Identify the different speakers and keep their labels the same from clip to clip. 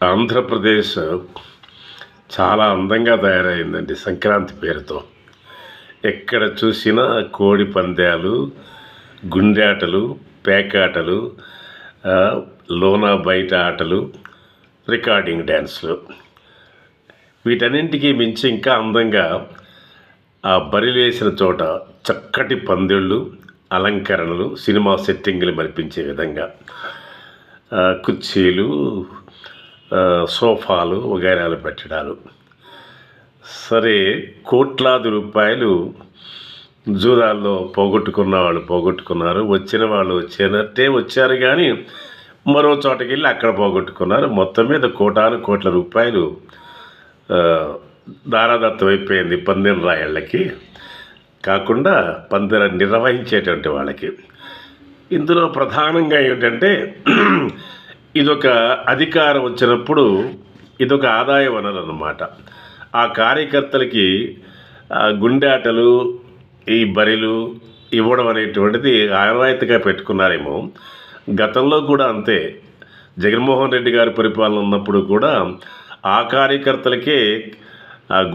Speaker 1: ఆంధ్రప్రదేశ్ చాలా అందంగా తయారైందండి సంక్రాంతి పేరుతో. ఎక్కడ చూసినా కోడి పందాలు, గుండె ఆటలు, పేకాటలు, లోన బయట ఆటలు, రికార్డింగ్ డ్యాన్సులు. వీటన్నింటికి మించి ఇంకా అందంగా ఆ బరిలేసిన చోట చక్కటి పందిళ్ళు, అలంకరణలు, సినిమా సెట్టింగులు మరిపించే విధంగా కుర్చీలు, సోఫాలు వగైరాలు పెట్టడాలు. సరే, కోట్లాది రూపాయలు జూదాల్లో పోగొట్టుకున్న వాళ్ళు పోగొట్టుకున్నారు, వచ్చిన వాళ్ళు వచ్చినట్టే వచ్చారు, కానీ మరో చోటకి వెళ్ళి అక్కడ పోగొట్టుకున్నారు. మొత్తం మీద కోటాను కోట్ల రూపాయలు దారాదత్తం అయిపోయింది పందెం రాయళ్ళకి, కాకుండా పందెం నిర్వహించేటువంటి వాళ్ళకి. ఇందులో ప్రధానంగా ఏమిటంటే ఇదొక అధికారం వచ్చినప్పుడు ఇదొక ఆదాయ వనరు అన్నమాట. ఆ కార్యకర్తలకి గుండె ఆటలు, ఈ బరిలు ఇవ్వడం అనేటువంటిది ఆనవాయితీగా పెట్టుకున్నారేమో. గతంలో కూడా అంతే. జగన్మోహన్ రెడ్డి గారి పరిపాలన ఉన్నప్పుడు కూడా ఆ కార్యకర్తలకే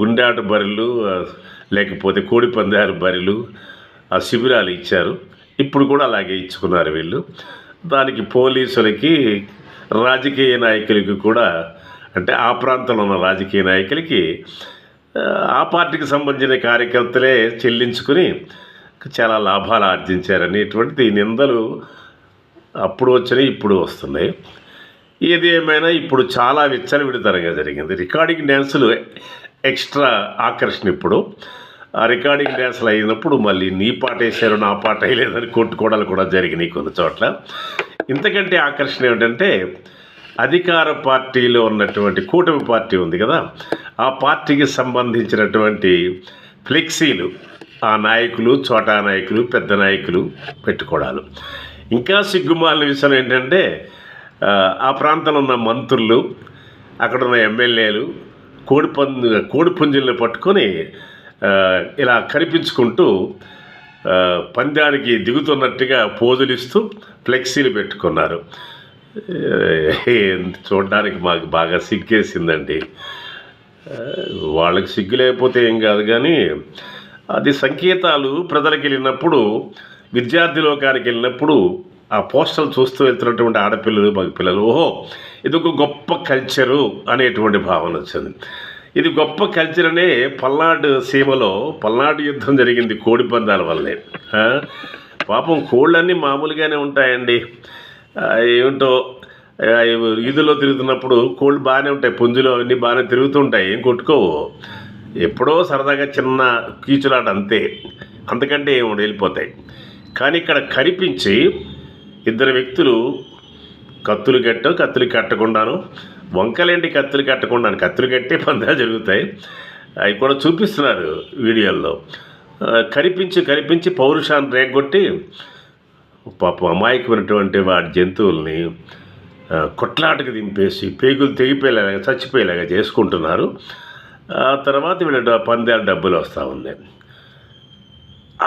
Speaker 1: గుండె ఆట బరిలు, లేకపోతే కోడి పందాలు బరిలు, ఆ శిబిరాలు ఇచ్చారు. ఇప్పుడు కూడా అలాగే ఇచ్చుకున్నారు వీళ్ళు. దానికి పోలీసులకి, రాజకీయ నాయకులకి కూడా, అంటే ఆ ప్రాంతంలో ఉన్న రాజకీయ నాయకులకి ఆ పార్టీకి సంబంధించిన కార్యకర్తలే చెల్లించుకుని చాలా లాభాలు ఆర్జించారనేటువంటిది నిందలు అప్పుడు వచ్చినాయి, ఇప్పుడు వస్తున్నాయి. ఏది ఏమైనా ఇప్పుడు చాలా విచ్చలవిడితనంగా జరిగింది. రికార్డింగ్ డ్యాన్సులు ఎక్స్ట్రా ఆకర్షణ. ఇప్పుడు ఆ రికార్డింగ్ డ్యాన్సులు అయినప్పుడు మళ్ళీ నీ పాట వేసారు, నా పాట వేయలేదని కొట్టుకోవడాలు కూడా జరిగినాయి కొన్ని చోట్ల. ఇంతకంటే ఆకర్షణ ఏమిటంటే అధికార పార్టీలో ఉన్నటువంటి కూటమి పార్టీ ఉంది కదా, ఆ పార్టీకి సంబంధించినటువంటి ఫ్లెక్సీలు ఆ నాయకులు, చోటా నాయకులు, పెద్ద నాయకులు పెట్టుకోవడాలు. ఇంకా సిగ్గుమాలిన విషయం ఏంటంటే ఆ ప్రాంతంలో ఉన్న మంత్రులు, అక్కడ ఉన్న ఎమ్మెల్యేలు కోడి పుంజుల్ని పట్టుకొని ఇలా కనిపించుకుంటూ పందానికి దిగుతున్నట్టుగా పోజులు ఇస్తూ ఫ్లెక్సీలు పెట్టుకున్నారు. చూడడానికి మాకు బాగా సిగ్గేసిందండి. వాళ్ళకి సిగ్గు లేకపోతే ఏం కాదు, కానీ అది సంకేతాలు. ప్రజలకు వెళ్ళినప్పుడు, విద్యార్థి లోకానికి వెళ్ళినప్పుడు ఆ పోస్టర్లు చూస్తూ వెళ్తున్నటువంటి ఆడపిల్లలు, మగపిల్లలు, ఓహో ఇదొక గొప్ప కల్చరు అనేటువంటి భావన వచ్చింది. ఇది గొప్ప కల్చర్ అనే పల్నాడు సీమలో పల్నాడు యుద్ధం జరిగింది కోడి పందాల వల్లే. పాపం కోళ్ళన్నీ మామూలుగానే ఉంటాయండి. ఏమిటో ఈదులో తిరుగుతున్నప్పుడు కోళ్ళు బాగానే ఉంటాయి, పుంజులు అన్నీ బాగానే తిరుగుతుంటాయి, ఏం కొట్టుకోవు. ఎప్పుడో సరదాగా చిన్న కీచులాట అంతే, అంతకంటే ఏమి వెళ్ళిపోతాయి. కానీ ఇక్కడ కనిపించి ఇద్దరు వ్యక్తులు కత్తులు కట్టకుండాను, వంకలేంటి కత్తులు కట్టకుండాను, కత్తులు కట్టే పందాలు జరుగుతాయి. అవి కూడా చూపిస్తున్నారు వీడియోల్లో. కనిపించి పౌరుషాన్ని రేగొట్టి పాపం అమాయకమైనటువంటి వాడి జంతువుల్ని కొట్లాటకు దింపేసి పేగులు తెగిపోయేలాగా, చచ్చిపోయేలాగా చేసుకుంటున్నారు. ఆ తర్వాత వీళ్ళ పందాలు డబ్బులు వస్తూ ఉన్నాయి.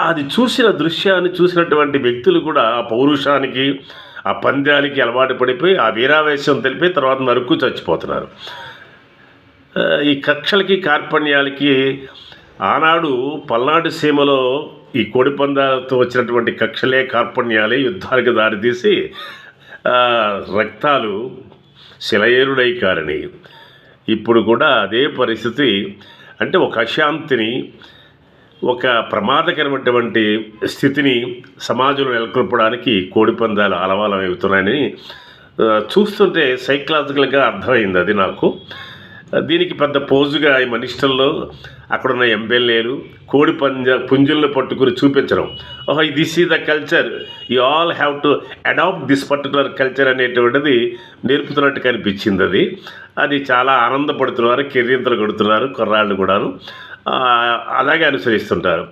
Speaker 1: అది చూసిన దృశ్యాన్ని చూసినటువంటి వ్యక్తులు కూడా ఆ పౌరుషానికి, ఆ పందాలకి అలవాటు పడిపోయి ఆ వీరావేశం తెలిపి తర్వాత నరుక్కు చచ్చిపోతున్నారు. ఈ కక్షలకి, కార్పణ్యాలకి ఆనాడు పల్నాడు సీమలో ఈ కోడి పందాలతో వచ్చినటువంటి కక్షలే, కార్పణ్యాలే యుద్ధాలకు దారితీసి రక్తాలు శిలయేరుడై కారని. ఇప్పుడు కూడా అదే పరిస్థితి. అంటే ఒక అశాంతిని, ఒక ప్రమాదకరమైనటువంటి స్థితిని సమాజంలో నెలకొల్పడానికి కోడి పందాలు అలవాలం అవుతున్నాయని చూస్తుంటే సైకలాజికల్గా అర్థమైంది అది నాకు. దీనికి పెద్ద పోజుగా ఈ మనిషిలో అక్కడున్న ఎమ్మెల్యేలు కోడి పుంజులను పట్టుకుని చూపించడం, ఓహో this is the culture, you all have to adapt this particular culture అనేటువంటిది నేర్పుతున్నట్టు కనిపించింది. అది చాలా ఆనందపడుతున్నారు, కెర్రింతలు కొడుతున్నారు కుర్రాళ్ళు కూడాను, అలాగే అనుసరిస్తుంటారు.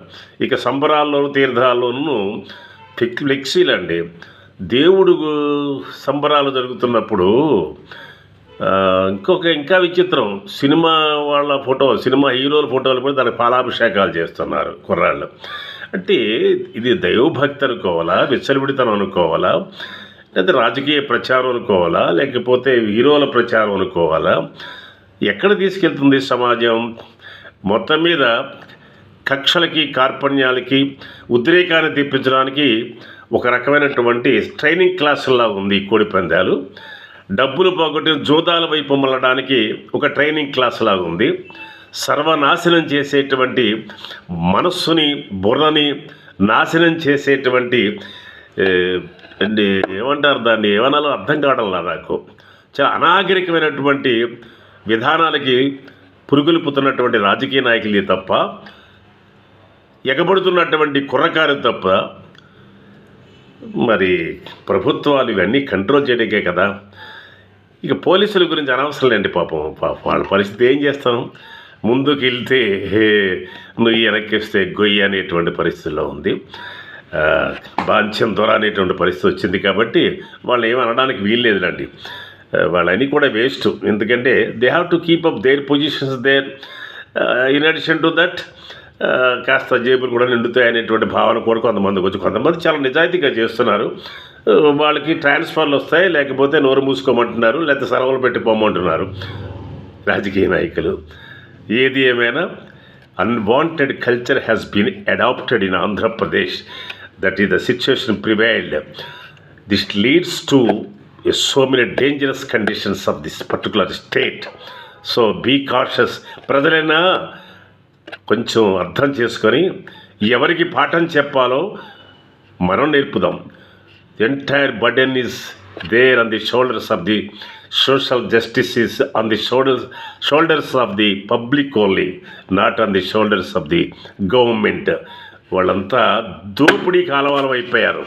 Speaker 1: ఇక సంబరాల్లోనూ తీర్థాల్లోనూ ఫ్లెక్సీలు అండి. దేవుడు సంబరాలు జరుగుతున్నప్పుడు ఇంకా విచిత్రం, సినిమా వాళ్ళ సినిమా హీరోల ఫోటోలు కూడా దానికి పాలాభిషేకాలు చేస్తున్నారు కుర్రాళ్ళు. అంటే ఇది దైవభక్తి అనుకోవాలా, విచ్చలవిడితనం అనుకోవాలా, లేదా రాజకీయ ప్రచారం అనుకోవాలా, లేకపోతే హీరోల ప్రచారం అనుకోవాలా? ఎక్కడ తీసుకెళ్తుంది సమాజం? మొత్తం మీద కక్షలకి, కార్పణ్యాలకి, ఉద్రేకాన్ని తెప్పించడానికి ఒక రకమైనటువంటి ట్రైనింగ్ క్లాసులా ఉంది ఈ కోడి పందాలు. డబ్బులు పోగొట్టిన జోదాల వైపు మళ్ళడానికి ఒక ట్రైనింగ్ క్లాస్ లాగా ఉంది. సర్వనాశనం చేసేటువంటి మనస్సుని, బుర్రని నాశనం చేసేటువంటి ఏమంటారు దాన్ని, ఏమనాలో అర్థం కావడంలా నాకు. చాలా అనాగరికమైనటువంటి విధానాలకి పురుగులుపుతున్నటువంటి రాజకీయ నాయకులే తప్ప, ఎగబడుతున్నటువంటి కుర్రకారు తప్ప, మరి ప్రభుత్వాలు ఇవన్నీ కంట్రోల్ చేయడానికే కదా. ఇక పోలీసుల గురించి అనవసరం లేండి, పాపం వాళ్ళ పరిస్థితి ఏం చేస్తాను. ముందుకు వెళ్తే నువ్వు వెనక్కి వస్తే గొయ్యి అనేటువంటి పరిస్థితుల్లో ఉంది. బాంఛం దొర అనేటువంటి పరిస్థితి వచ్చింది కాబట్టి వాళ్ళు ఏమి అనడానికి వీల్లేదులండి. వాళ్ళని కూడా వేస్ట్. ఎందుకంటే they have to keep up their positions there. In addition to that కాస్త జేబులు కూడా నిండుతాయి అనేటువంటి భావన కూడా కొంతమందికి వచ్చి, కొంతమంది చాలా నిజాయితీగా చేస్తున్నారు. వాళ్ళకి ట్రాన్స్ఫర్లు వస్తాయి, లేకపోతే నోరు మూసుకోమంటున్నారు, లేకపోతే సెలవులు పెట్టిపోమంటున్నారు రాజకీయ నాయకులు. ఏది ఏమైనా unwanted culture has been adopted in Andhra Pradesh. That is the situation prevailed. This leads to so many dangerous conditions of this particular state. So be cautious. ప్రజలైనా కొంచెం అర్థం చేసుకొని ఎవరికి పాఠం చెప్పాలో మనం నేర్పుదాం. Entire burden is there on the shoulders of the social justice is on the shoulders of the public only, not on the shoulders of the government. వాళ్ళంతా దోపిడీ కాలవాలం అయిపోయారు.